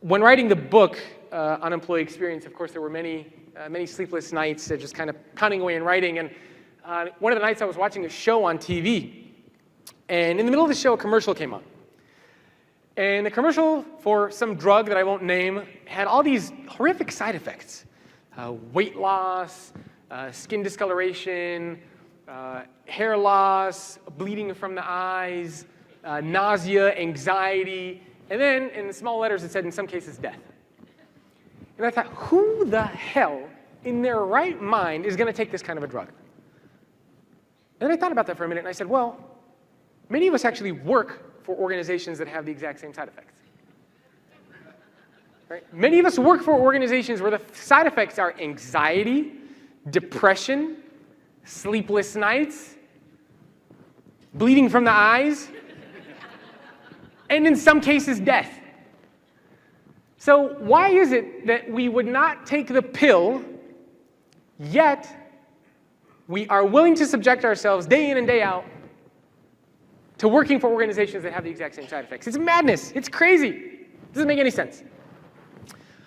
When writing the book on employee experience, of course, there were many sleepless nights just kind of pounding away and writing. And one of the nights I was watching a show on TV, and in the middle of the show, a commercial came on. And the commercial for some drug that I won't name had all these horrific side effects. Weight loss, skin discoloration, hair loss, bleeding from the eyes, nausea, anxiety, and then in the small letters it said in some cases death. And I thought, who the hell in their right mind is going to take this kind of a drug? And then I thought about that for a minute and I said, well, many of us actually work for organizations that have the exact same side effects. Right? Many of us work for organizations where the side effects are anxiety, depression, sleepless nights, bleeding from the eyes, and in some cases, death. So why is it that we would not take the pill, yet we are willing to subject ourselves day in and day out to working for organizations that have the exact same side effects? It's madness. It's crazy. It doesn't make any sense.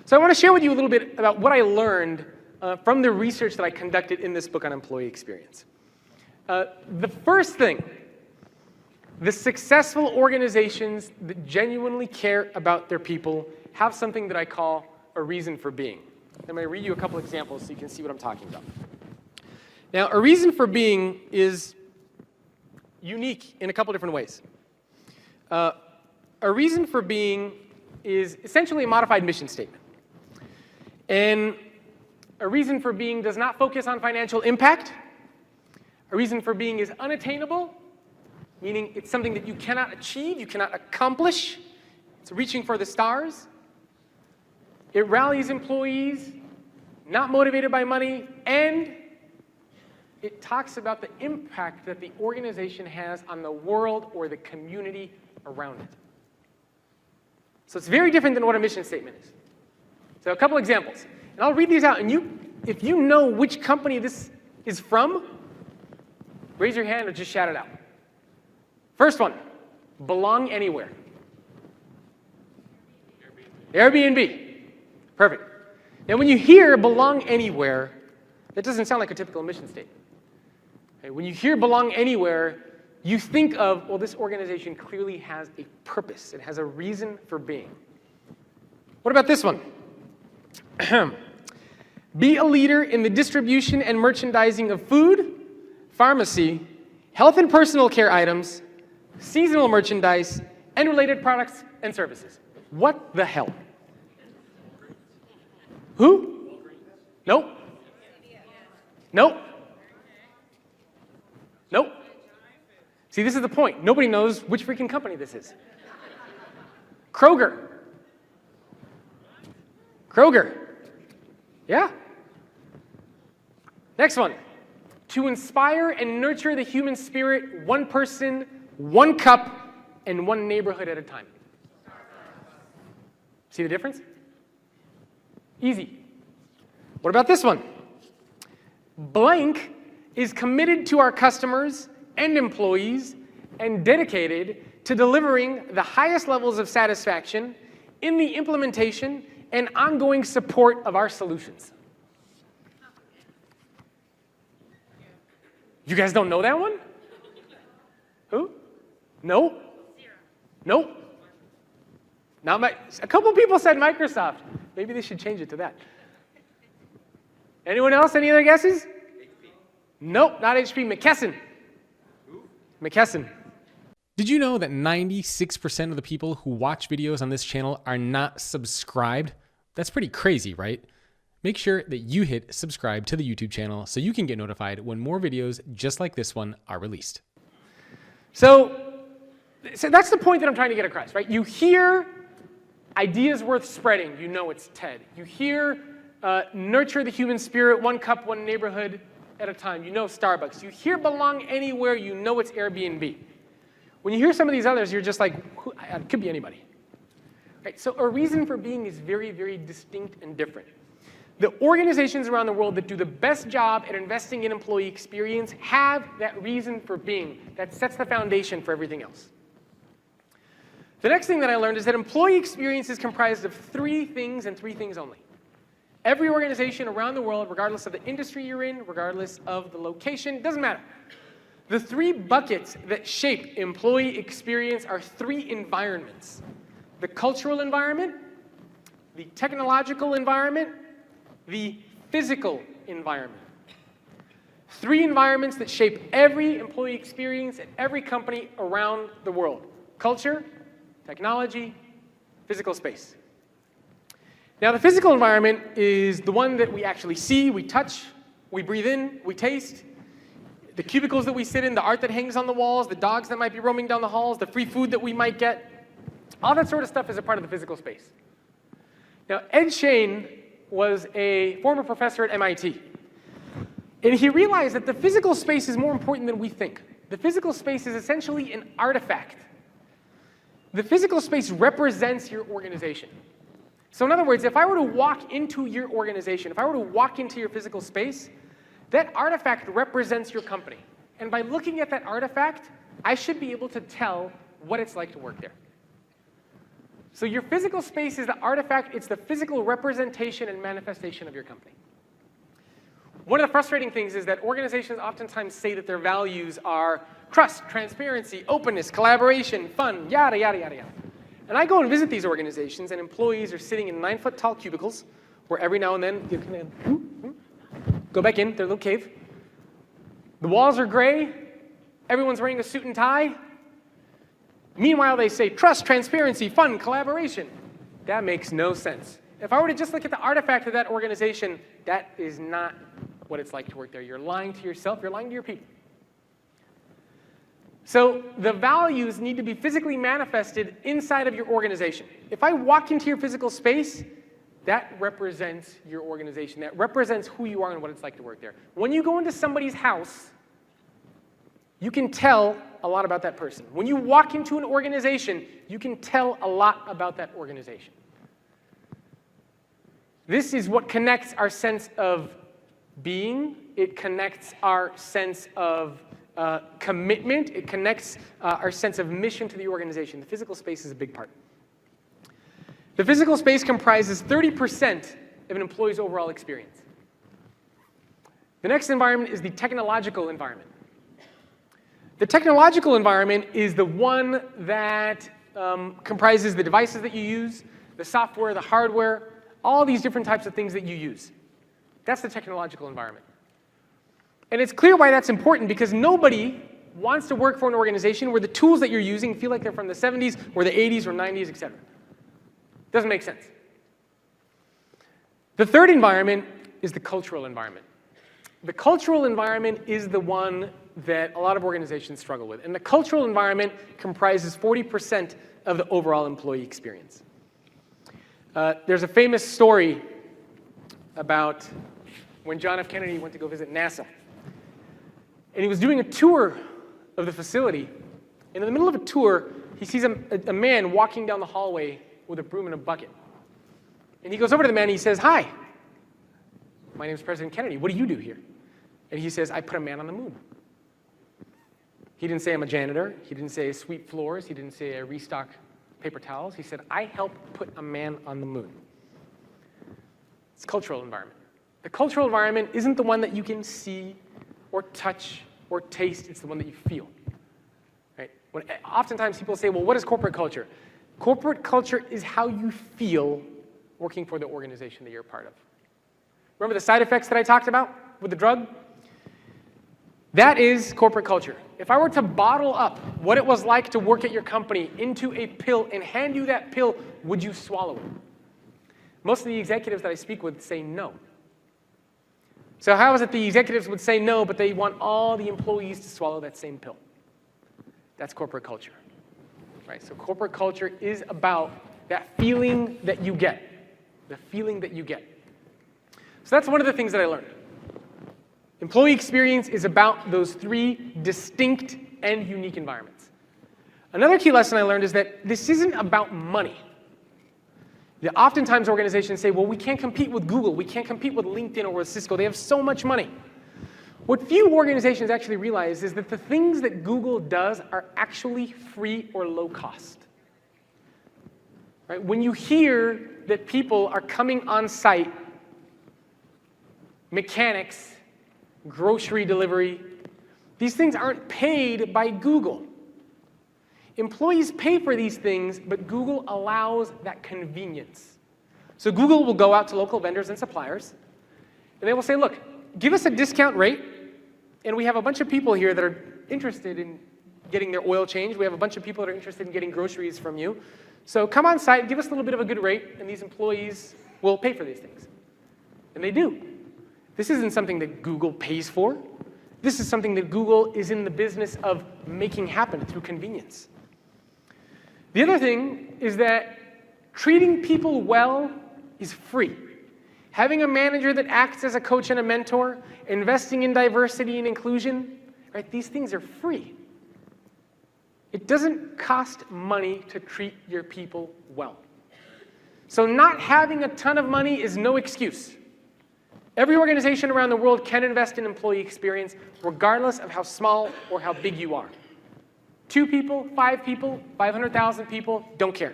So I want to share with you a little bit about what I learned from the research that I conducted in this book on employee experience. The first thing, the successful organizations that genuinely care about their people have something that I call a reason for being. I'm going to read you a couple examples so you can see what I'm talking about. Now, a reason for being is unique in a couple different ways. A reason for being is essentially a modified mission statement. And a reason for being does not focus on financial impact. A reason for being is unattainable, meaning it's something that you cannot achieve, you cannot accomplish. It's reaching for the stars. It rallies employees, not motivated by money, and it talks about the impact that the organization has on the world or the community around it. So it's very different than what a mission statement is. So a couple examples. And I'll read these out, and if you know which company this is from, raise your hand or just shout it out. First one, belong anywhere. Airbnb. Perfect. Now when you hear belong anywhere, that doesn't sound like a typical mission statement. Okay, when you hear belong anywhere, you think of, well, this organization clearly has a purpose. It has a reason for being. What about this one? Be a leader in the distribution and merchandising of food, pharmacy, health and personal care items, seasonal merchandise, and related products and services. What the hell? Who? Nope. Nope. Nope. See, this is the point. Nobody knows which freaking company this is. Kroger. Kroger. Yeah. Next one. To inspire and nurture the human spirit, one person, one cup, and one neighborhood at a time. See the difference? Easy. What about this one? Blank is committed to our customers and employees and dedicated to delivering the highest levels of satisfaction in the implementation and ongoing support of our solutions. You guys don't know that one? Who? No? Nope. Now a couple people said Microsoft. Maybe they should change it to that. Anyone else? Any other guesses? Nope, not HP. McKesson. Who? McKesson. Did you know that 96% of the people who watch videos on this channel are not subscribed? That's pretty crazy, right? Make sure that you hit subscribe to the YouTube channel so you can get notified when more videos just like this one are released. So that's the point that I'm trying to get across, right? You hear ideas worth spreading, you know it's TED. You hear nurture the human spirit, one cup, one neighborhood at a time, you know Starbucks. You hear belong anywhere, you know it's Airbnb. When you hear some of these others, you're just like, it could be anybody. Right? So a reason for being is very, very distinct and different. The organizations around the world that do the best job at investing in employee experience have that reason for being. That sets the foundation for everything else. The next thing that I learned is that employee experience is comprised of three things and three things only. Every organization around the world, regardless of the industry you're in, regardless of the location, doesn't matter. The three buckets that shape employee experience are three environments: the cultural environment, the technological environment, the physical environment. Three environments that shape every employee experience at every company around the world: culture, technology, physical space. Now, the physical environment is the one that we actually see, we touch, we breathe in, we taste. The cubicles that we sit in, the art that hangs on the walls, the dogs that might be roaming down the halls, the free food that we might get. All that sort of stuff is a part of the physical space. Now, Ed Shane was a former professor at MIT. And he realized that the physical space is more important than we think. The physical space is essentially an artifact. The physical space represents your organization. So in other words, if I were to walk into your organization, if I were to walk into your physical space, that artifact represents your company. And by looking at that artifact, I should be able to tell what it's like to work there. So your physical space is the artifact, it's the physical representation and manifestation of your company. One of the frustrating things is that organizations oftentimes say that their values are trust, transparency, openness, collaboration, fun, yada, yada, yada, yada. And I go and visit these organizations, and employees are sitting in 9-foot-tall cubicles, where every now and then you can go back in their little cave. The walls are gray. Everyone's wearing a suit and tie. Meanwhile, they say trust, transparency, fun, collaboration. That makes no sense. If I were to just look at the artifact of that organization, that is not what it's like to work there. You're lying to yourself. You're lying to your people. So the values need to be physically manifested inside of your organization. If I walk into your physical space, that represents your organization. That represents who you are and what it's like to work there. When you go into somebody's house, you can tell a lot about that person. When you walk into an organization, you can tell a lot about that organization. This is what connects our sense of being. It connects our sense of commitment. It connects our sense of mission to the organization. The physical space is a big part. The physical space comprises 30% of an employee's overall experience. The next environment is the technological environment. The technological environment is the one that comprises the devices that you use, the software, the hardware, all these different types of things that you use. That's the technological environment. And it's clear why that's important, because nobody wants to work for an organization where the tools that you're using feel like they're from the 70s or the 80s or 90s, et cetera. Doesn't make sense. The third environment is the cultural environment. The cultural environment is the one that a lot of organizations struggle with. And the cultural environment comprises 40% of the overall employee experience. There's a famous story about when John F. Kennedy went to go visit NASA. And he was doing a tour of the facility. And in the middle of a tour, he sees a man walking down the hallway with a broom and a bucket. And he goes over to the man and he says, "Hi, my name is President Kennedy. What do you do here?" And he says, "I put a man on the moon." He didn't say I'm a janitor. He didn't say I sweep floors. He didn't say I restock paper towels. He said, "I helped put a man on the moon." It's cultural environment. The cultural environment isn't the one that you can see or touch or taste. It's the one that you feel. Right? Oftentimes people say, well, what is corporate culture? Corporate culture is how you feel working for the organization that you're a part of. Remember the side effects that I talked about with the drug? That is corporate culture. If I were to bottle up what it was like to work at your company into a pill and hand you that pill, would you swallow it? Most of the executives that I speak with say no. So how is it the executives would say no, but they want all the employees to swallow that same pill? That's corporate culture. Right? So corporate culture is about that feeling that you get. The feeling that you get. So that's one of the things that I learned. Employee experience is about those three distinct and unique environments. Another key lesson I learned is that this isn't about money. Oftentimes organizations say, well, we can't compete with Google, we can't compete with LinkedIn or with Cisco, they have so much money. What few organizations actually realize is that the things that Google does are actually free or low cost. right? When you hear that people are coming on site, mechanics, grocery delivery, these things aren't paid by Google. Employees pay for these things, but Google allows that convenience. So Google will go out to local vendors and suppliers, and they will say, look, give us a discount rate, and we have a bunch of people here that are interested in getting their oil changed. We have a bunch of people that are interested in getting groceries from you. So come on site, give us a little bit of a good rate, and these employees will pay for these things. And they do. This isn't something that Google pays for. This is something that Google is in the business of making happen through convenience. The other thing is that treating people well is free. Having a manager that acts as a coach and a mentor, investing in diversity and inclusion, right, these things are free. It doesn't cost money to treat your people well. So not having a ton of money is no excuse. Every organization around the world can invest in employee experience, regardless of how small or how big you are. 2 people, 5 people, 500,000 people, don't care.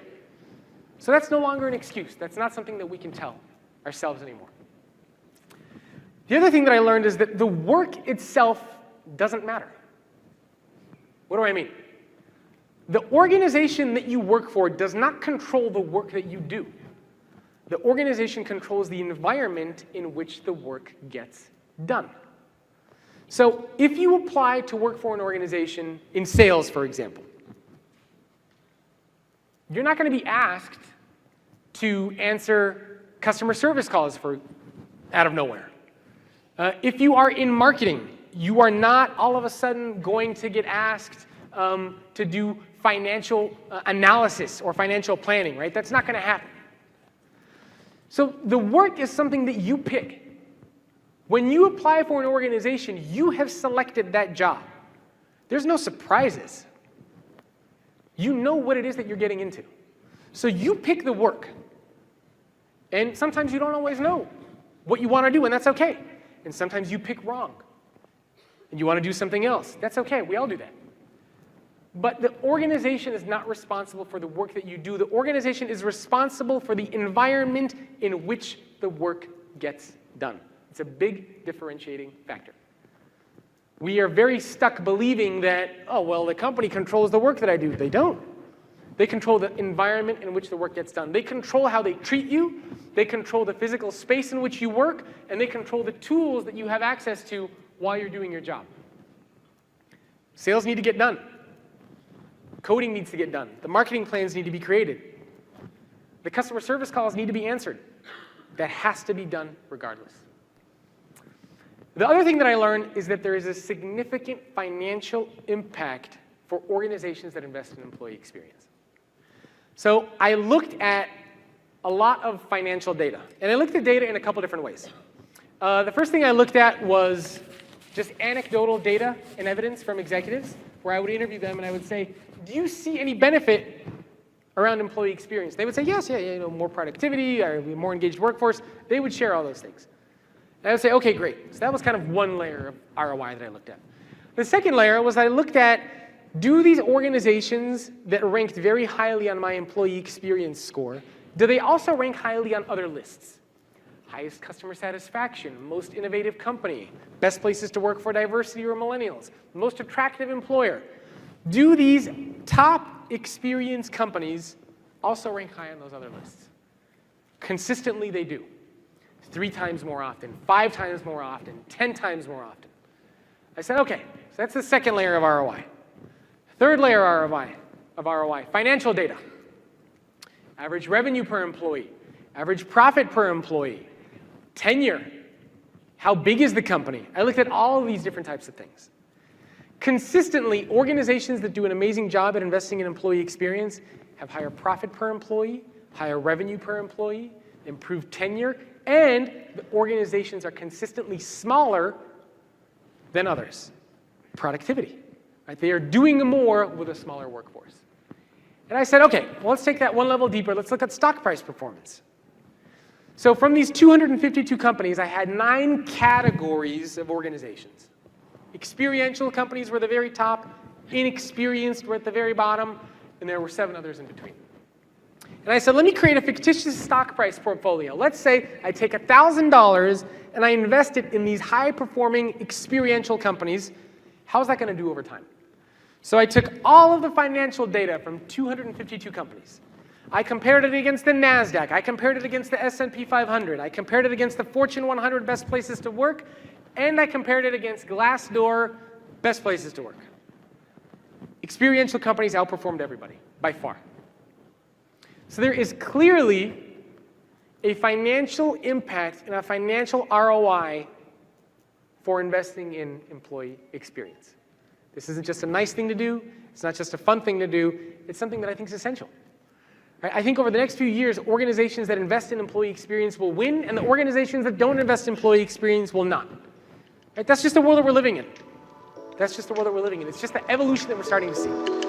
So that's no longer an excuse. That's not something that we can tell ourselves anymore. The other thing that I learned is that the work itself doesn't matter. What do I mean? The organization that you work for does not control the work that you do. The organization controls the environment in which the work gets done. So if you apply to work for an organization in sales, for example, you're not going to be asked to answer customer service calls out of nowhere. If you are in marketing, you are not all of a sudden going to get asked to do financial analysis or financial planning, right? That's not going to happen. So the work is something that you pick. When you apply for an organization, you have selected that job. There's no surprises. You know what it is that you're getting into. So you pick the work. And sometimes you don't always know what you want to do, and that's okay. And sometimes you pick wrong. And you want to do something else. That's okay. We all do that. But the organization is not responsible for the work that you do. The organization is responsible for the environment in which the work gets done. It's a big differentiating factor. We are very stuck believing that, oh, well, the company controls the work that I do. They don't. They control the environment in which the work gets done. They control how they treat you. They control the physical space in which you work. And they control the tools that you have access to while you're doing your job. Sales need to get done. Coding needs to get done. The marketing plans need to be created. The customer service calls need to be answered. That has to be done regardless. The other thing that I learned is that there is a significant financial impact for organizations that invest in employee experience. So I looked at a lot of financial data. And I looked at data in a couple different ways. The first thing I looked at was just anecdotal data and evidence from executives, where I would interview them and I would say, do you see any benefit around employee experience? They would say, yes, yeah, more productivity, or more engaged workforce. They would share all those things. And I would say, okay, great. So that was kind of one layer of ROI that I looked at. The second layer was I looked at, do these organizations that ranked very highly on my employee experience score, do they also rank highly on other lists? Highest customer satisfaction, most innovative company, best places to work for diversity or millennials, most attractive employer. Do these top experience companies also rank high on those other lists? Consistently, they do. 3 times more often, 5 times more often, 10 times more often. I said, okay, so that's the second layer of ROI. Third layer of ROI, financial data. Average revenue per employee, average profit per employee, tenure, how big is the company? I looked at all of these different types of things. Consistently, organizations that do an amazing job at investing in employee experience have higher profit per employee, higher revenue per employee, improved tenure, and the organizations are consistently smaller than others. Productivity, right? They are doing more with a smaller workforce. And I said, okay, well, let's take that one level deeper. Let's look at stock price performance. So from these 252 companies, I had 9 categories of organizations. Experiential companies were the very top, inexperienced were at the very bottom, and there were 7 others in between. And I said, let me create a fictitious stock price portfolio. Let's say I take $1,000 and I invest it in these high-performing experiential companies. How's that going to do over time? So I took all of the financial data from 252 companies. I compared it against the NASDAQ. I compared it against the S&P 500. I compared it against the Fortune 100 best places to work. And I compared it against Glassdoor best places to work. Experiential companies outperformed everybody, by far. So there is clearly a financial impact and a financial ROI for investing in employee experience. This isn't just a nice thing to do. It's not just a fun thing to do. It's something that I think is essential. Right? I think over the next few years, organizations that invest in employee experience will win, and the organizations that don't invest in employee experience will not. Right? That's just the world that we're living in. That's just the world that we're living in. It's just the evolution that we're starting to see.